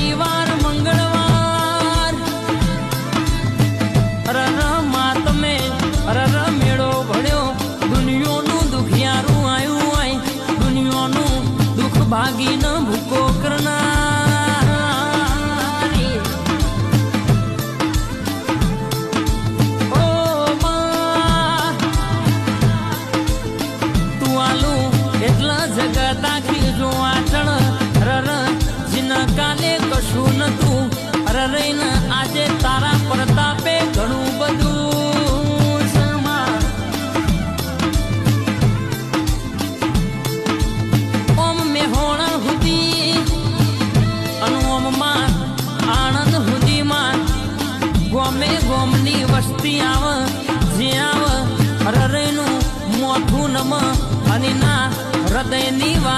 રવિવાર મંગળવાર માં તમે મેળો ભળ્યો દુનિયાનું દુખિયારું આવ્યું હોય દુનિયાનું દુઃખ ભાગીને ભૂકો કરનારી ઓ માં તું આલું એટલા જગત આખી જો આચણ કાલે કશું નતું રહીને આજે તારા પ્રતાપે ઘણું બધું ઓમ મેહોણા સુધી અનુઓમમાં આણંદ સુધીમાં ગોમે ગોમની વસ્તી આવે જે આવે રહીનું મોઠું નમ અને ના હૃદયની વાત